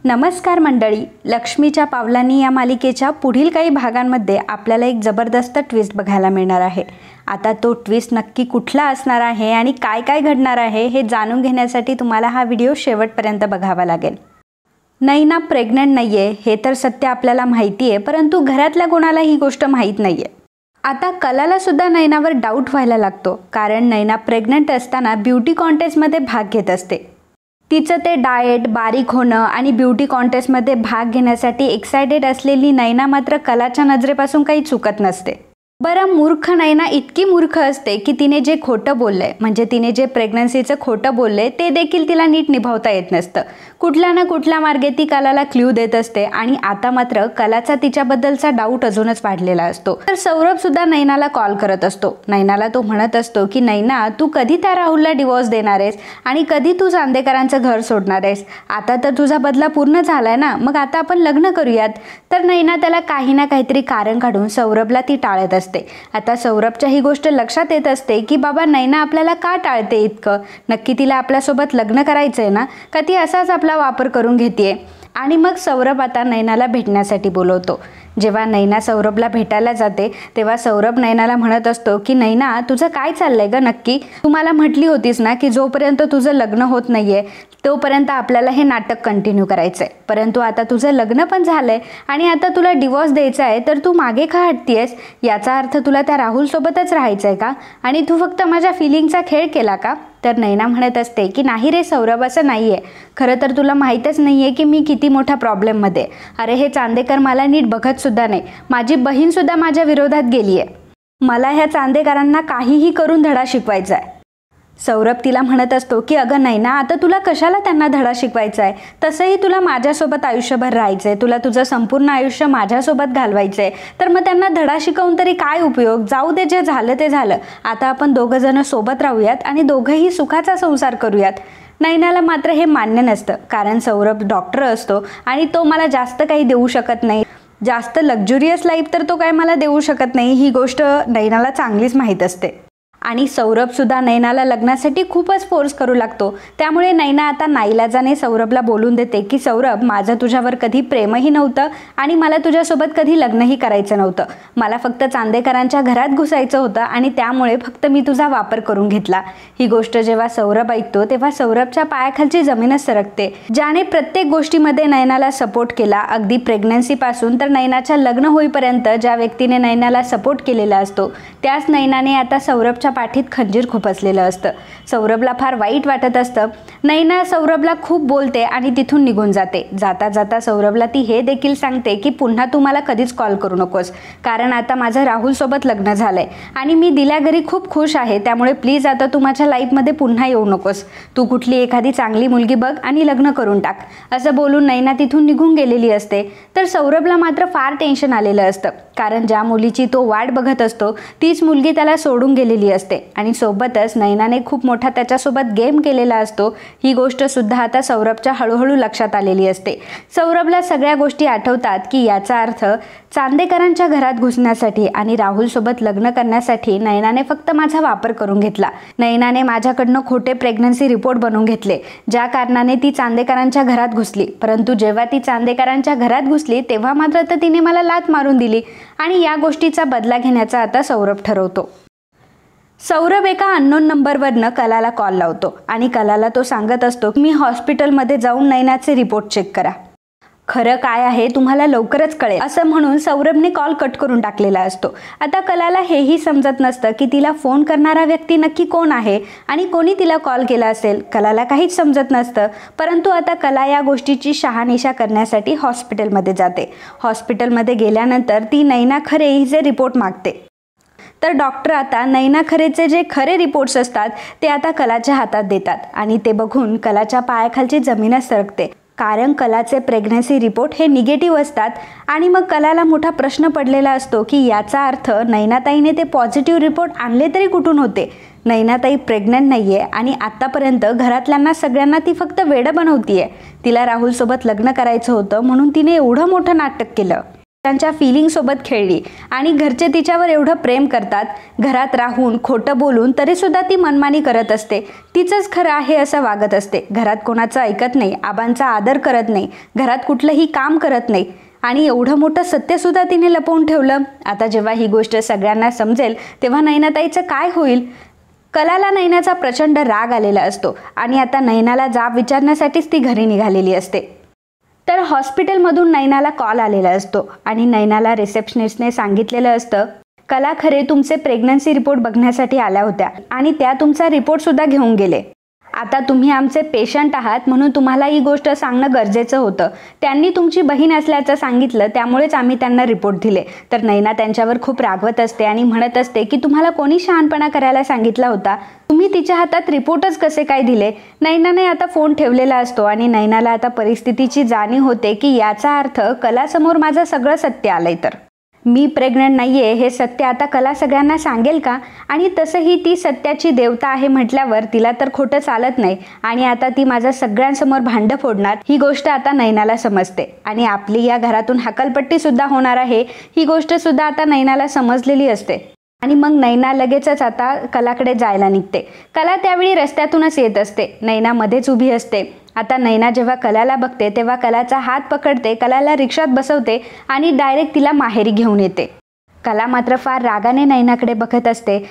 नमस्कार मंडळी, लक्ष्मीच्या पावलांनी या मालिकेच्या पुढील काही भागांमध्ये आपल्याला एक जबरदस्त ट्विस्ट बघायला मिळणार आहे। आता तो ट्विस्ट नक्की कुठला असणार आहे आणि काय काय घडणार आहे हे जाणून घेण्यासाठी तुम्हाला हा व्हिडिओ शेवटपर्यंत बघावा लागेल। नैना प्रेग्नंट नाहीये हे तर सत्य आपल्याला माहिती आहे, परंतु घरातल्या कोणाला ही गोष्ट माहीत नाहीये। आता कलाला सुद्धा नैनावर डाऊट व्हायला लागतो, कारण नैना प्रेग्नंट असताना ब्युटी कॉन्टेस्टमध्ये भाग घेत असते। तिचं ते डाएट, बारीक होणं आणि ब्युटी कॉन्टेस्टमध्ये भाग घेण्यासाठी एक्साइटेड असलेली नैना मात्र कलाच्या नजरेपासून काही चुकत नसते। बरं, मूर्ख नैना इतकी मूर्ख असते की तिने जे खोटं बोललंय, म्हणजे तिने जे प्रेग्नन्सीचं खोटं बोललंय ते देखील तिला नीट निभावता येत नसतं। कुठल्या ना कुठल्या मार्गे ती कलाला क्ल्यू देत असते आणि आता मात्र कलाचा तिच्याबद्दलचा डाऊट अजूनच वाढलेला असतो। तर सौरभ सुद्धा नैनाला कॉल करत असतो। नैनाला तो म्हणत असतो की नैना, तू कधी त्या राहुलला डिवोर्स देणार आहेस आणि कधी तू चांदेकरांचं घर सोडणार आहेस? आता तर तुझा बदला पूर्ण झालाय ना, मग आता आपण लग्न करूयात। तर नैना त्याला काही ना काहीतरी कारण काढून सौरभला ती टाळत असते। आता सौरभच्या ही गोष्ट लक्षात येत असते की बाबा, नैना आपल्याला का टाळते इतकं? नक्की तिला आपल्यासोबत लग्न करायचंय ना, का ती असाच आपला वापर करून घेतेय? आणि मग सौरभ आता नैनाला भेटण्यासाठी बोलवतो। जेव्हा नैना सौरभला भेटायला जाते तेव्हा सौरभ नैनाला म्हणत असतो की नैना, तुझं काय चाललंय ग नक्की? तू मला म्हटली होतीस ना की जोपर्यंत तुझं लग्न होत नाहीये तोपर्यंत आपल्याला हे नाटक कंटिन्यू करायचंय, परंतु आता तुझं लग्न पण झालंय आणि आता तुला डिवोर्स द्यायचा आहे, तर तू मागे का हटतेयस? याचा अर्थ तुला त्या राहुल सोबतच राहायचंय का? आणि तू फक्त माझ्या फिलिंगचा खेळ केला का? तर नैना म्हणत असते की नाही रे सौरभ, असं नाहीये। खरं तर तुला माहीतच नाहीये की मी किती मोठ्या प्रॉब्लेममध्ये। अरे, हे चांदेकर मला नीट बघत सुद्धा नाही, माझी बहीण सुद्धा माझ्या विरोधात गेलीये। मला ह्या चांदेकरांना काहीही करून धडा शिकवायचा आहे। सौरभ तिला म्हणत असतो की अगं नैना, आता तुला कशाला त्यांना धडा शिकवायचा आहे? तसंही तुला माझ्यासोबत आयुष्यभर राहायचंय, तुला तुझं संपूर्ण आयुष्य माझ्यासोबत घालवायचंय, तर मग त्यांना धडा शिकवून तरी काय उपयोग? जाऊ दे, जे झालं ते झालं। आता आपण दोघं जण सोबत राहूयात आणि दोघंही सुखाचा संसार करूयात। नैनाला मात्र हे मान्य नसतं, कारण सौरभ डॉक्टर असतो आणि तो मला जास्त काही देऊ शकत नाही, जास्त लक्झुरियस लाईफ तर तो काय मला देऊ शकत नाही, ही गोष्ट नैनाला चांगलीच माहीत असते। आणि सौरभ सुद्धा नैनाला लग्नासाठी खूपच फोर्स करू लागतो। त्यामुळे नैना आता नाईलाजाने सौरभला बोलून देते की सौरभ, माझं तुझ्यावर कधी प्रेमही नव्हतं आणि मला तुझ्यासोबत कधी लग्नही करायचं नव्हतं। मला फक्त चांदेकरांच्या घरात घुसायचं होतं आणि त्यामुळे फक्त मी तुझा वापर करून घेतला। ही गोष्ट जेव्हा सौरभ ऐकतो तेव्हा सौरभच्या पायाखालची जमीनच सरकते। ज्याने प्रत्येक गोष्टीमध्ये नैनाला सपोर्ट केला, अगदी प्रेग्नन्सीपासून तर नैनाच्या लग्न होईपर्यंत ज्या व्यक्तीने नैनाला सपोर्ट केलेला असतो त्याच नैनाने आता सौरभच्या पाठीत खंजीर खुपसलेलं असतं। सौरभला फार वाईट वाटत असतं। नैना सौरभला खूप बोलते आणि तिथून निघून जाते। जाता जाता सौरभला ती हे देखील सांगते की पुन्हा तू मला कधीच कॉल करू नकोस, कारण आता माझं राहुल सोबत लग्न झालंय आणि मी दिल्या घरी खूप खुश आहे, त्यामुळे प्लीज आता तू माझ्या लाईफमध्ये पुन्हा येऊ नकोस। तू कुठली एखादी चांगली मुलगी बघ आणि लग्न करून टाक, असं बोलून नैना तिथून निघून गेलेली असते। तर सौरभला मात्र फार टेन्शन आलेलं असतं, कारण ज्या मुलीची तो वाट बघत असतो तीच मुलगी त्याला सोडून गेलेली असते आणि सोबतच नैनाने खूप मोठा त्याच्यासोबत गेम केलेला असतो। ही गोष्ट सुद्धा आता सौरभच्या हळूहळू लक्षात आलेली असते। सौरभला सगळ्या गोष्टी आठवतात की याचा अर्थ चांदेकरांच्या घरात घुसण्यासाठी आणि राहुल सोबत लग्न करण्यासाठी नैनाने फक्त माझा वापर करून घेतला। नैनाने माझ्याकडनं खोटे प्रेग्नन्सी रिपोर्ट बनवून घेतले, ज्या कारणाने ती चांदेकरांच्या घरात घुसली। परंतु जेव्हा ती चांदेकरांच्या घरात घुसली तेव्हा मात्र तिने मला लाथ मारून दिली आणि या गोष्टीचा बदला घेण्याचा आता सौरभ ठरवतो। सौरभ एका अननोन नंबरवरनं कलाला कॉल लावतो आणि कलाला तो सांगत असतो की मी हॉस्पिटलमध्ये जाऊन नैनाचे रिपोर्ट चेक करा, खरं काय आहे तुम्हाला लवकरच कळेल, असं म्हणून सौरभने कॉल कट करून टाकलेला असतो। आता कलाला हेही समजत नसतं की तिला फोन करणारा व्यक्ती नक्की कोण आहे आणि कोणी तिला कॉल केला असेल। कलाला काहीच समजत नसतं, परंतु आता कला या गोष्टीची शहानिशा करण्यासाठी हॉस्पिटलमध्ये जाते। हॉस्पिटलमध्ये गेल्यानंतर ती नैना खरे हिचे रिपोर्ट मागते। तर डॉक्टर आता नैना खरेचे जे खरे रिपोर्ट्स असतात ते आता कलाच्या हातात देतात आणि ते बघून कलाच्या पायाखालची जमीनच सरकते, कारण कलाचे प्रेग्नन्सी रिपोर्ट हे निगेटिव्ह असतात। आणि मग कलाला मोठा प्रश्न पडलेला असतो की याचा अर्थ नैनाताईने ते पॉझिटिव्ह रिपोर्ट आणले तरी कुठून होते? नैनाताई प्रेग्नंट नाहीये आणि आतापर्यंत घरातल्यांना सगळ्यांना ती फक्त वेडं बनवतीये। तिला राहुल सोबत लग्न करायचं होतं म्हणून तिने एवढं मोठं नाटक केलं। त्यांच्या फिलिंगसोबत खेळली आणि घरचे तिच्यावर एवढं प्रेम करतात, घरात राहून खोटं बोलून तरीसुद्धा ती मनमानी करत असते, तिचंच खरं आहे असं वागत असते, घरात कोणाचं ऐकत नाही, आबांचा आदर करत नाही, घरात कुठलंही काम करत नाही आणि एवढं मोठं सत्यसुद्धा तिने लपवून ठेवलं. आता जेव्हा ही गोष्ट सगळ्यांना समजेल तेव्हा नैनाताईचं काय होईल? कलाला नैनाचा प्रचंड राग आलेला असतो आणि आता नैनाला जाब विचारण्यासाठीच ती घरी निघालेली असते. तर हॉस्पिटलमधून नैनाला कॉल आलेला असतो आणि नैनाला रिसेप्शनिस्टने सांगितलेलं असतं, कला खरे तुमचे प्रेग्नन्सी रिपोर्ट बघण्यासाठी आल्या होत्या आणि त्या तुमचा रिपोर्टसुद्धा घेऊन गेले. आता तुम्ही आमचे पेशंट आहात म्हणून तुम्हाला ही गोष्ट सांगणं गरजेचं होतं. त्यांनी तुमची बहीण असल्याचं सांगितलं, त्यामुळेच आम्ही त्यांना रिपोर्ट दिले. तर नैना त्यांच्यावर खूप रागवत असते आणि म्हणत असते की तुम्हाला कोणी शहाणपणा करायला सांगितला होता? तुम्ही तिच्या हातात रिपोर्टच कसे काय दिले? नैनाने आता फोन ठेवलेला असतो आणि नैनाला आता परिस्थितीची जाणीव होते की याचा अर्थ कलासमोर माझं सगळं सत्य आलंय. तर मी प्रेग्नंट नाहीये हे सत्य आता कला सगळ्यांना सांगेल का? आणि तसंही ती सत्याची देवता आहे म्हटल्यावर तिला तर खोटं चालत नाही आणि आता ती माझ्या सगळ्यांसमोर भांडं फोडणार ही गोष्ट आता नैनाला समजते आणि आपली या घरातून हकालपट्टी सुद्धा होणार आहे ही गोष्ट सुद्धा आता नैनाला समजलेली असते. आणि मग नैना लगेचच आता कलाकडे जायला निघते. कला त्यावेळी रस्त्यातूनच येत असते. नैना मध्येच उभी असते. आता नैना जेव्हा कलाला बघते तेव्हा कलाचा हात पकडते, कलाला रिक्षात बसवते आणि डायरेक्ट तिला माहेरी घेऊन येते. कला मात्र फार रागाने नैनाकडे बघत असते.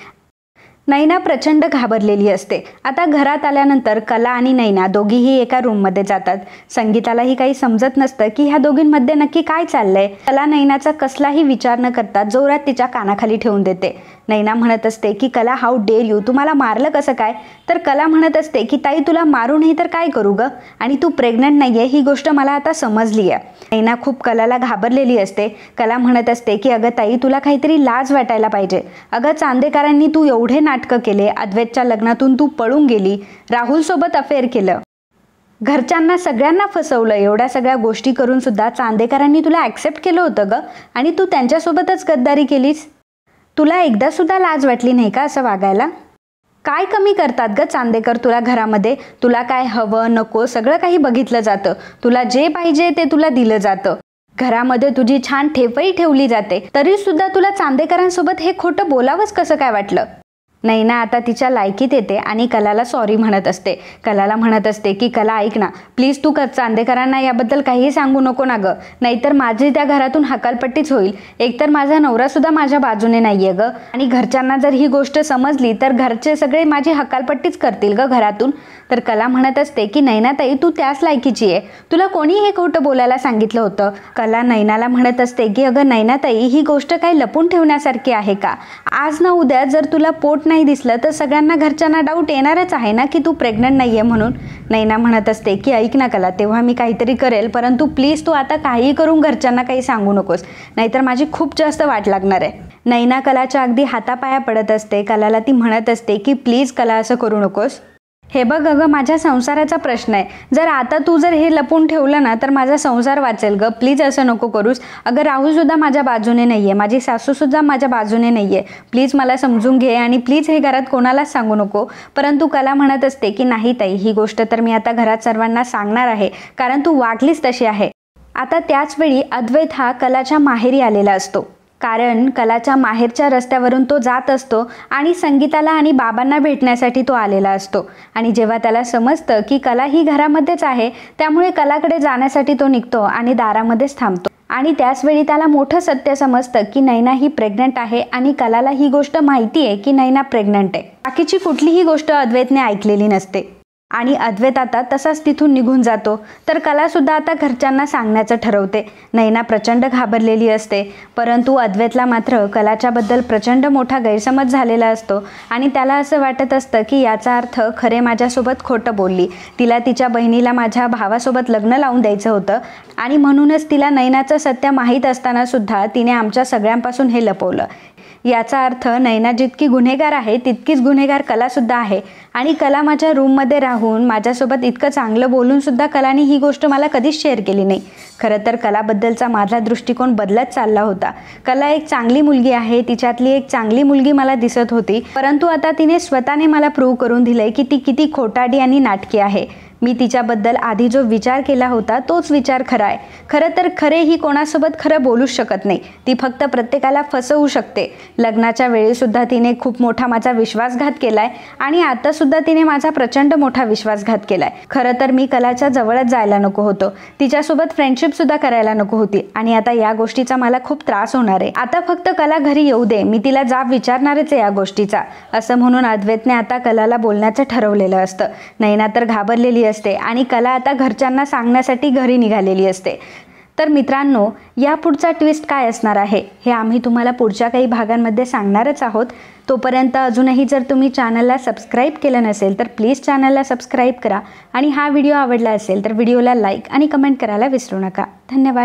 नैना प्रचंड घाबरलेली असते. आता घरात आल्यानंतर कला आणि नैना दोघीही एका रूममध्ये जातात. संगीतालाही काही समजत नसतं की ह्या दोघींमध्ये नक्की काय चाललंय. कला नैनाचा कसलाही विचार न करता जोरात तिच्या कानाखाली ठेवून देते. नैना म्हणत असते की कला हाऊ डेअर यू, तू मला मारलं कसं काय? तर कला म्हणत असते की ताई तुला मारू नाही तर काय करू ग, आणि तू प्रेग्नंट नाहीये ही गोष्ट मला आता समजली आहे. नैना खूप कलाला घाबरलेली असते. कला म्हणत असते की अगं ताई तुला काहीतरी लाज वाटायला पाहिजे. अगं चांदेकरांनी तू एवढे नाटकं केले, अद्वैतच्या लग्नातून तू पळून गेली, राहुल सोबत अफेअर केलं, घरच्यांना सगळ्यांना फसवलं, एवढ्या सगळ्या गोष्टी करून सुद्धा चांदेकरांनी तुला ॲक्सेप्ट केलं होतं ग आणि तू त्यांच्यासोबतच गद्दारी केलीस. तुला एकदा सुद्धा लाज वाटली नाही का असं वागायला? काय कमी करतात ग चांदेकर तुला घरामध्ये? तुला काय हवं नको सगळं काही बघितलं जातं. तुला जे पाहिजे ते तुला दिलं जातं. घरामध्ये तुझी छान ठेपही ठेवली जाते, तरी सुद्धा तुला चांदेकरांसोबत हे खोटं बोलावंच कसं काय वाटलं? नैना आता तिच्या लायकीत येते आणि कलाला सॉरी म्हणत असते. कलाला म्हणत असते की कला ऐक ना प्लीज, तू चांदेकरांना याबद्दल काहीही सांगू नको ना ग, नाहीतर माझी त्या घरातून हकालपट्टीच होईल. एकतर माझा नवरासुद्धा माझ्या बाजूने नाही आहे ग, आणि घरच्यांना जर ही गोष्ट समजली तर घरचे सगळे माझी हकालपट्टीच करतील ग घरातून. तर कला म्हणत असते की नैनाताई तू त्याच लायकीची आहे, तुला कोणी हे खोटं बोलायला सांगितलं होतं? कला नैनाला म्हणत असते की अगं नैनाताई ही गोष्ट काही लपून ठेवण्यासारखी आहे का? आज ना उद्या जर तुला पोट नाही दिसलं तर सगळ्यांना घरच्यांना डाऊट येणारच आहे ना की तू प्रेग्नंट नाहीये म्हणून. नैना म्हणत असते की ऐक ना कला, तेव्हा मी काहीतरी करेल, परंतु प्लीज तू आता काही करून घरच्यांना काही सांगू नकोस, नाहीतर माझी खूप जास्त वाट लागणार आहे. नैना कलाच्या अगदी हातापाया पडत असते. कलाला ती म्हणत असते की प्लीज कला असं करू नकोस. हे बघ अगं माझ्या संसाराचा प्रश्न आहे, जर आता तू जर हे लपून ठेवलं ना तर माझा संसार वाचेल ग, प्लीज असं नको करूस. अगं राहुलसुद्धा माझ्या बाजूने नाही आहे, माझी सासूसुद्धा माझ्या बाजूने नाही आहे, प्लीज मला समजून घे आणि प्लीज हे घरात कोणालाच सांगू नको. परंतु कला म्हणत असते की नाही ताई ही गोष्ट तर मी आता घरात सर्वांना सांगणार आहे, कारण तू वागलीच तशी आहे. आता त्याचवेळी अद्वैत हा कलाच्या माहेरी आलेला असतो, कारण कलाच्या माहेरच्या रस्त्यावरून तो जात असतो आणि संगीताला आणि बाबांना भेटण्यासाठी तो आलेला असतो. आणि जेव्हा त्याला समजतं की कला ही घरामध्येच आहे त्यामुळे कलाकडे जाण्यासाठी तो निघतो आणि दारामध्येच थांबतो. आणि त्याचवेळी त्याला मोठं सत्य समजतं की नैना ही प्रेग्नंट आहे आणि कलाला ही गोष्ट माहिती आहे की नैना प्रेग्नंट आहे. बाकीची कुठलीही गोष्ट अद्वैतने ऐकलेली नसते आणि अद्वैत आता तसाच तिथून निघून जातो. तर कलासुद्धा आता घरच्यांना सांगण्याचं ठरवते. नैना प्रचंड घाबरलेली असते, परंतु अद्वैतला मात्र कलाच्याबद्दल प्रचंड मोठा गैरसमज झालेला असतो आणि त्याला असं वाटत असतं की याचा अर्थ खरे माझ्यासोबत खोटं बोलली, तिला तिच्या बहिणीला माझ्या भावासोबत लग्न लावून द्यायचं होतं आणि म्हणूनच तिला नैनाचं सत्य माहीत असताना सुद्धा तिने आमच्या सगळ्यांपासून हे लपवलं. याचा अर्थ नैना जितकी गुन्हेगार आहे तितकीच गुन्हेगार कलासुद्धा आहे. आणि कला माझ्या रूममध्ये राहून माझ्यासोबत इतकं चांगलं बोलून सुद्धा कलाने ही गोष्ट मला कधीच शेअर केली नाही. खरं तर कलाबद्दलचा माझा दृष्टिकोन बदलत चालला होता. कला एक चांगली मुलगी आहे, तिच्यातली एक चांगली मुलगी मला दिसत होती, परंतु आता तिने स्वतःने मला प्रूव्ह करून दिलंय की ती किती खोटाडी आणि नाटकी आहे. मी तिच्याबद्दल आधी जो विचार केला होता तोच विचार खरा आहे. खरं तर खरे ही कोणासोबत खरं बोलूच शकत नाही. ती फक्त प्रत्येकाला फसवू शकते. लग्नाच्या वेळीसुद्धा तिने खूप मोठा माझा विश्वासघात केला आहे आणि आतासुद्धा तिने माझा प्रचंड मोठा विश्वासघात केला आहे. खरं तर मी कलाच्या जवळच जायला नको होतं. तिच्यासोबत फ्रेंडशिपसुद्धा करायला नको होती आणि आता या गोष्टीचा मला खूप त्रास होणार आहे. आता फक्त कला घरी येऊ दे, मी तिला जाब विचारणारच आहे या गोष्टीचा, असं म्हणून अद्वैतने आता कलाला बोलण्याचं ठरवलेलं असतं. नैना तर घाबरलेली असते आणि कला आता घरच्यांना सांगण्यासाठी घरी निघालेली असते. तर मित्रांनो, या पुढचा ट्विस्ट काय असणार आहे हे आम्ही तुम्हाला पुढच्या काही भागांमध्ये सांगणारच आहोत. तोपर्यंत अजूनही जर तुम्ही चॅनलला सबस्क्राईब केलं नसेल तर प्लीज चॅनलला सबस्क्राईब करा आणि हा व्हिडिओ आवडला असेल तर व्हिडिओला लाईक आणि कमेंट करायला विसरू नका. धन्यवाद.